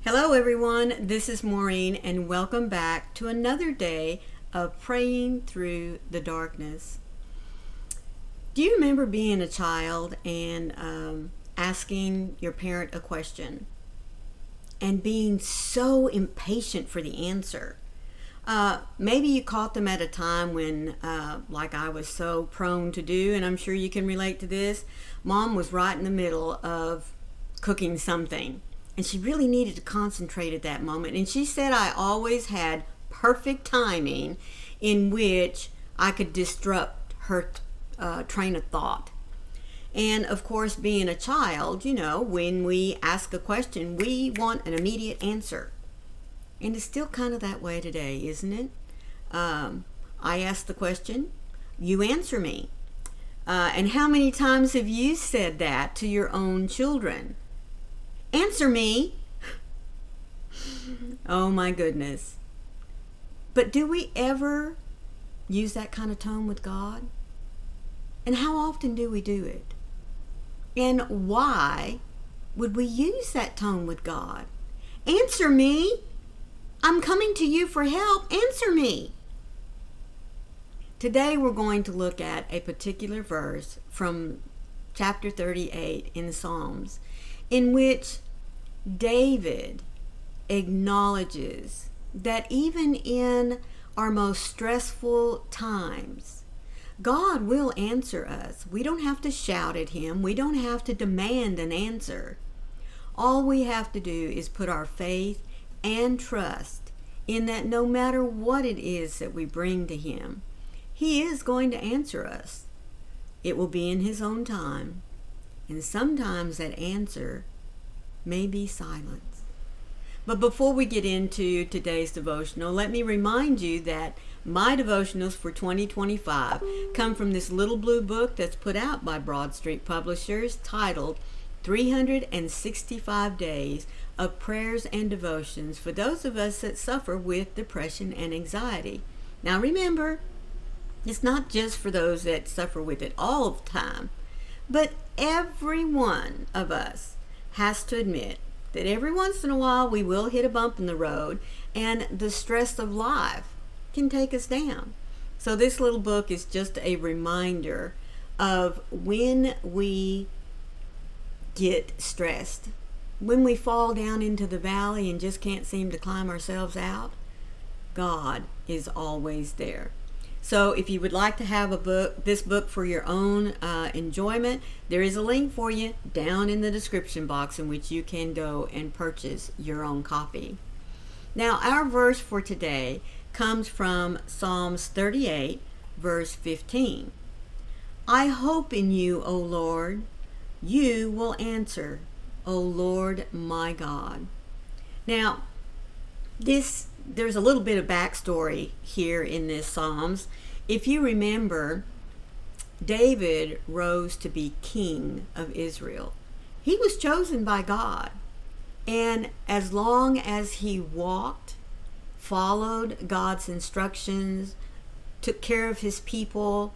Hello everyone, this is Maureen and welcome back to another day of praying through the darkness. Do you remember being a child and asking your parent a question and being so impatient for the answer? Maybe you caught them at a time when, like I was so prone to do, and I'm sure you can relate to this, Mom was right in the middle of cooking something. And she really needed to concentrate at that moment. And she said I always had perfect timing in which I could disrupt her train of thought. And of course, being a child, when we ask a question, we want an immediate answer. And it's still kind of that way today, isn't it? I ask the question, you answer me. And how many times have you said that to your own children? Answer me. Oh my goodness. But do we ever use that kind of tone with God? And how often do we do it? And why would we use that tone with God? Answer me. I'm coming to you for help. Answer me. Today we're going to look at a particular verse from chapter 38 in the Psalms, in which David acknowledges that even in our most stressful times, God will answer us. We don't have to shout at Him. We don't have to demand an answer. All we have to do is put our faith and trust in that no matter what it is that we bring to Him, He is going to answer us. It will be in His own time. And sometimes that answer may be silence. But before we get into today's devotional, let me remind you that my devotionals for 2025 come from this little blue book that's put out by Broad Street Publishers titled 365 Days of Prayers and Devotions for those of us that suffer with depression and anxiety. Now remember, it's not just for those that suffer with it all the time, but every one of us has to admit that every once in a while we will hit a bump in the road and the stress of life can take us down. So this little book is just a reminder of when we get stressed, when we fall down into the valley and just can't seem to climb ourselves out, God is always there. So if you would like to have this book for your own enjoyment, there is a link for you down in the description box in which you can go and purchase your own copy. Now, our verse for today comes from Psalms 38, verse 15. I hope in you, O Lord. You will answer, O Lord my God. Now, there's a little bit of backstory here in this Psalms. If you remember, David rose to be king of Israel. He was chosen by God. And as long as he walked, followed God's instructions, took care of his people,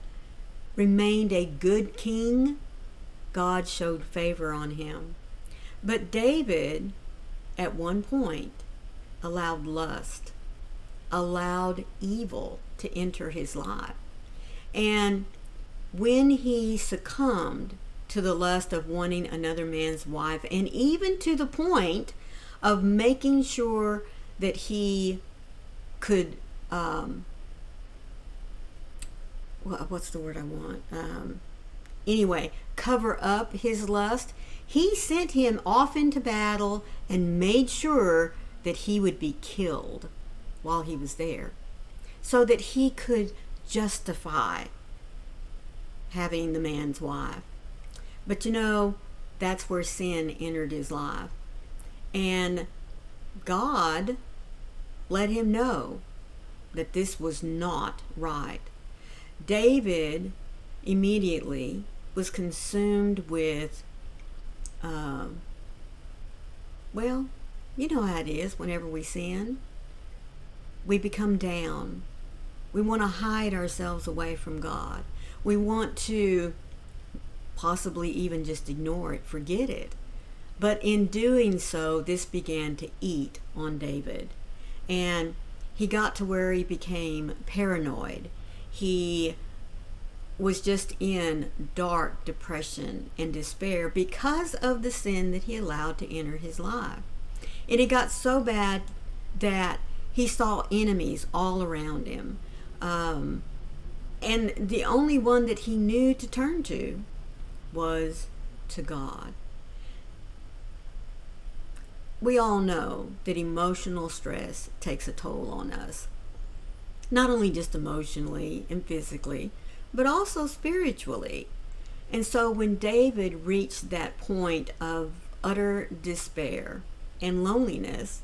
remained a good king, God showed favor on him. But David, at one point, allowed lust, allowed evil to enter his life. And when he succumbed to the lust of wanting another man's wife, and even to the point of making sure that he could, what's the word I want? Anyway, cover up his lust, he sent him off into battle and made sure that he would be killed while he was there, so that he could justify having the man's wife. But that's where sin entered his life. And God let him know that this was not right. David immediately was consumed with, you know how it is whenever we sin. We become down. We want to hide ourselves away from God. We want to possibly even just ignore it, forget it. But in doing so, this began to eat on David. And he got to where he became paranoid. He was just in dark depression and despair because of the sin that he allowed to enter his life. And it got so bad that he saw enemies all around him. And the only one that he knew to turn to was to God. We all know that emotional stress takes a toll on us. Not only just emotionally and physically, but also spiritually. And so when David reached that point of utter despair and loneliness,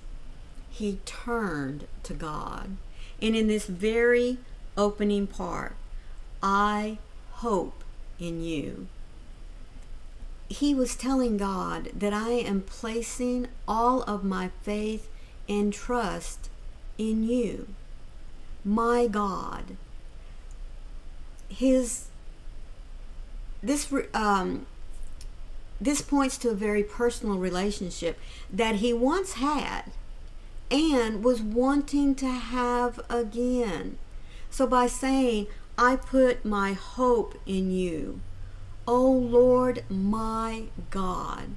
he turned to God. And in this very opening part, I hope in you, he was telling God that I am placing all of my faith and trust in you, my God. This points to a very personal relationship that he once had and was wanting to have again. So by saying, I put my hope in you, O Lord my God,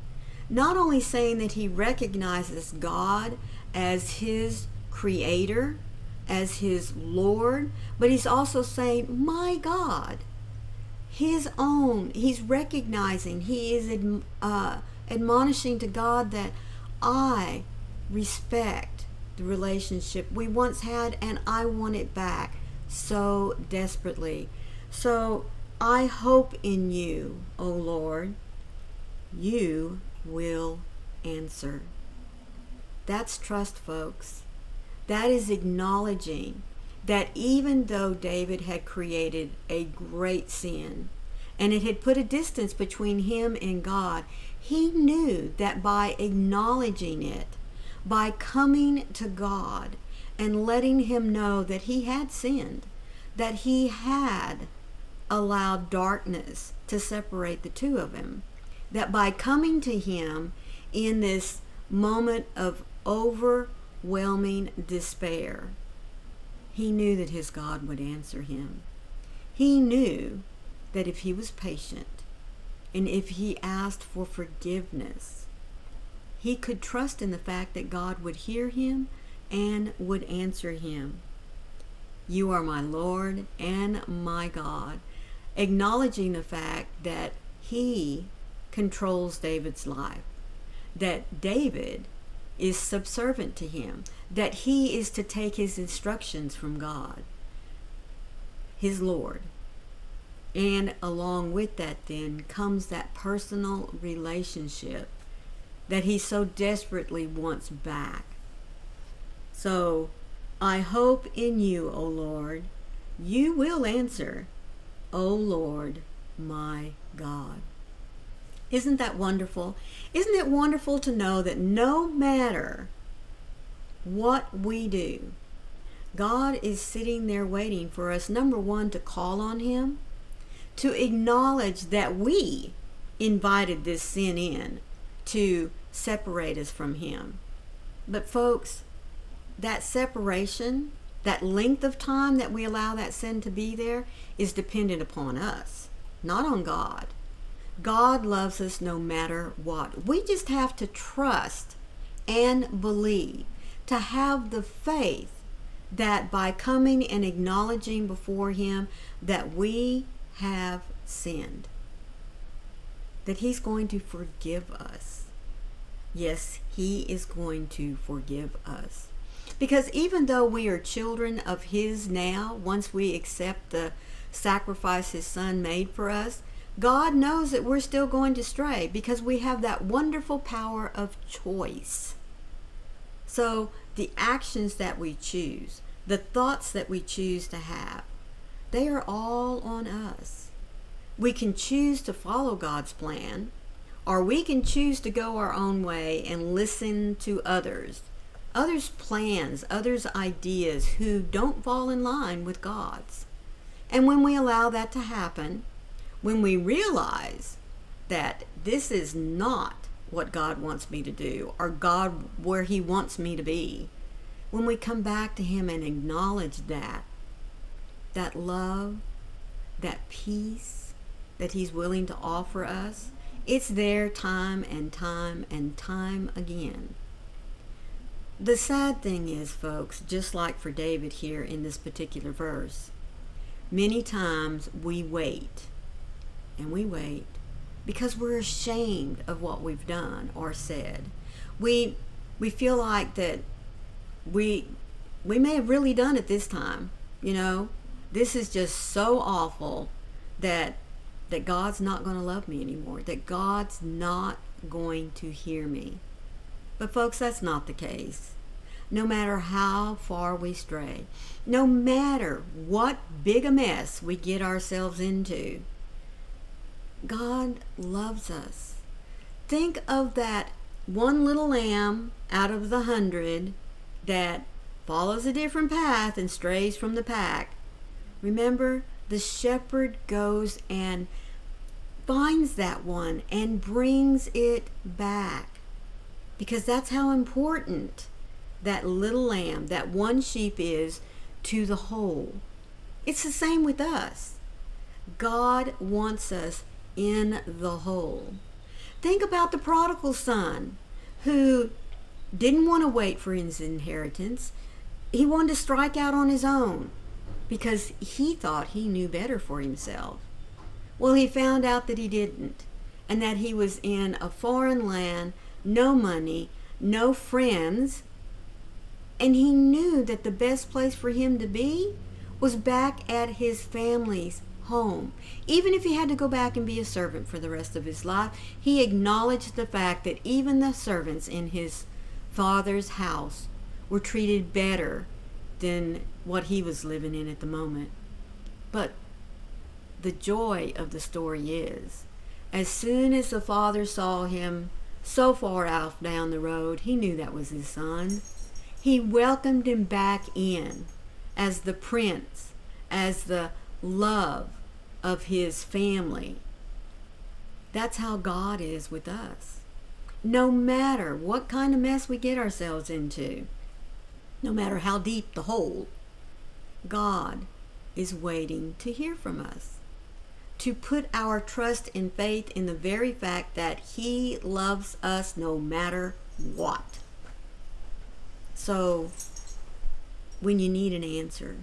not only saying that he recognizes God as his creator, as his Lord, but he's also saying, my God, his own. He's recognizing, he is admonishing to God that I respect the relationship we once had and I want it back so desperately. So I hope in you, O Lord, you will answer. That's trust, folks. That is acknowledging that even though David had created a great sin and it had put a distance between him and God, he knew that by acknowledging it, by coming to God and letting him know that he had sinned, that he had allowed darkness to separate the two of them, that by coming to him in this moment of overwhelming despair, he knew that his God would answer him. He knew that if he was patient and if he asked for forgiveness, he could trust in the fact that God would hear him and would answer him. You are my Lord and my God, acknowledging the fact that he controls David's life, that David is subservient to him, that he is to take his instructions from God, his Lord. And along with that then comes that personal relationship that he so desperately wants back. So, I hope in you, O Lord, you will answer, O Lord, my God. Isn't that wonderful? Isn't it wonderful to know that no matter what we do, God is sitting there waiting for us, number one, to call on him, to acknowledge that we invited this sin in to separate us from him. But folks, that separation, that length of time that we allow that sin to be there is dependent upon us, not on God. God loves us no matter what. We just have to trust and believe, to have the faith that by coming and acknowledging before him that we have sinned, that he's going to forgive us. Yes, he is going to forgive us. Because even though we are children of his now, once we accept the sacrifice his son made for us, God knows that we're still going to stray because we have that wonderful power of choice. So the actions that we choose, the thoughts that we choose to have, they are all on us. We can choose to follow God's plan, or we can choose to go our own way and listen to others' plans, others' ideas who don't fall in line with God's. And when we allow that to happen, when we realize that this is not what God wants me to do, or God where He wants me to be, when we come back to Him and acknowledge that love, that peace that He's willing to offer us, it's there time and time and time again. The sad thing is, folks, just like for David here in this particular verse, many times we wait, and we wait because we're ashamed of what we've done or said. We feel like that we may have really done it this time. This is just so awful that God's not going to love me anymore, that God's not going to hear me. But folks, that's not the case. No matter how far we stray, no matter what big a mess we get ourselves into, God loves us. Think of that one little lamb out of the 100 that follows a different path and strays from the pack. Remember, the shepherd goes and finds that one and brings it back, because that's how important that little lamb, that one sheep, is to the whole. It's the same with us. God wants us in the whole. Think about the prodigal son who didn't want to wait for his inheritance. He wanted to strike out on his own because he thought he knew better for himself. Well, he found out that he didn't, and that he was in a foreign land, no money, no friends, and he knew that the best place for him to be was back at his family's home. Even if he had to go back and be a servant for the rest of his life, he acknowledged the fact that even the servants in his father's house were treated better than what he was living in at the moment. But the joy of the story is, as soon as the father saw him so far out down the road, he knew that was his son. He welcomed him back in as the prince, as the love of his family. That's how God is with us. No matter what kind of mess we get ourselves into, no matter how deep the hole, God is waiting to hear from us, to put our trust and faith in the very fact that He loves us no matter what. So, when you need an answer,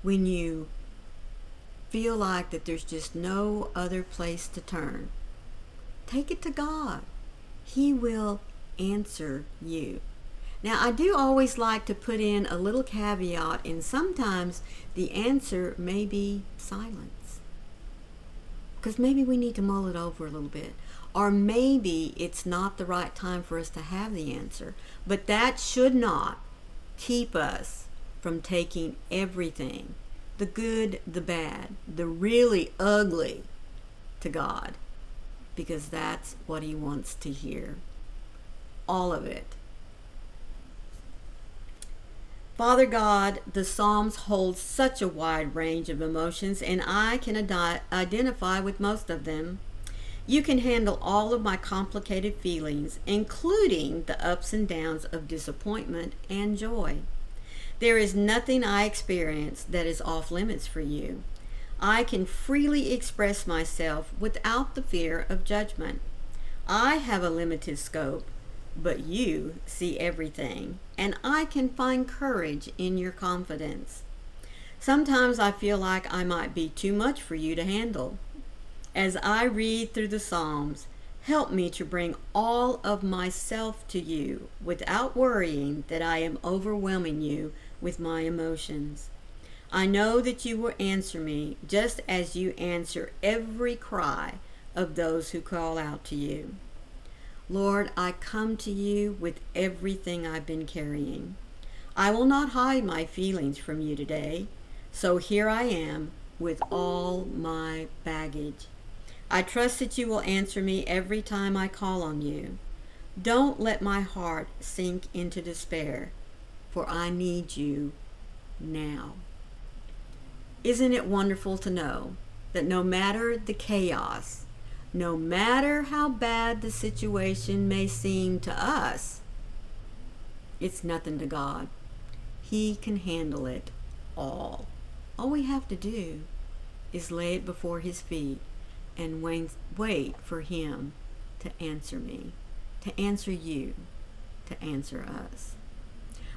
when you feel like that there's just no other place to turn, take it to God. He will answer you. Now, I do always like to put in a little caveat, and sometimes the answer may be silence, because maybe we need to mull it over a little bit, or maybe it's not the right time for us to have the answer. But that should not keep us from taking everything, the good, the bad, the really ugly, to God, because that's what He wants to hear. All of it. Father God, the Psalms hold such a wide range of emotions, and I can identify with most of them. You can handle all of my complicated feelings, including the ups and downs of disappointment and joy. There is nothing I experience that is off limits for you. I can freely express myself without the fear of judgment. I have a limited scope, but you see everything, and I can find courage in your confidence. Sometimes I feel like I might be too much for you to handle. As I read through the Psalms, help me to bring all of myself to you without worrying that I am overwhelming you with my emotions. I know that you will answer me just as you answer every cry of those who call out to you. Lord, I come to you with everything I've been carrying. I will not hide my feelings from you today, so here I am with all my baggage. I trust that you will answer me every time I call on you. Don't let my heart sink into despair, for I need you now. Isn't it wonderful to know that no matter the chaos, No matter how bad the situation may seem to us, it's nothing to God. He can handle it all. All we have to do is lay it before His feet and wait for Him to answer me, to answer you, to answer us.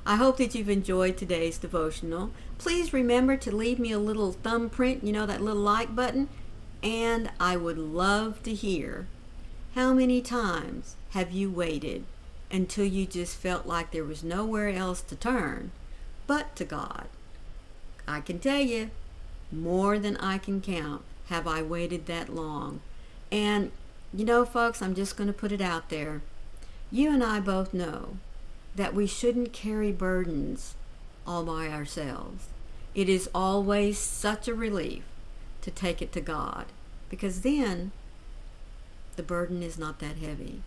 I hope that you've enjoyed today's devotional. Please remember to leave me a little thumbprint, that little like button, and I would love to hear how many times have you waited until you just felt like there was nowhere else to turn but to God. I can tell you, more than I can count have I waited that long. And folks, I'm just going to put it out there. You and I both know that we shouldn't carry burdens all by ourselves. It is always such a relief to take it to God, because then the burden is not that heavy.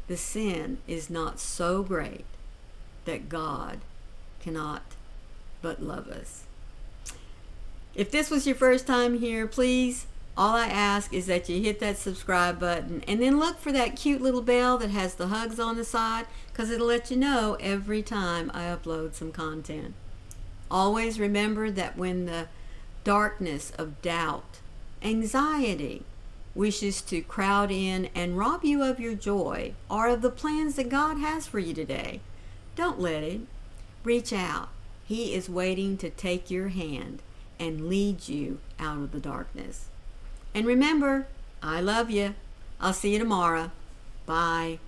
The sin is not so great that God cannot but love us. If this was your first time here, please, all I ask is that you hit that subscribe button and then look for that cute little bell that has the hugs on the side, because it'll let you know every time I upload some content. Always remember that when the darkness of doubt, anxiety, wishes to crowd in and rob you of your joy or of the plans that God has for you today, don't let it. Reach out. He is waiting to take your hand and lead you out of the darkness. And remember, I love you. I'll see you tomorrow. Bye.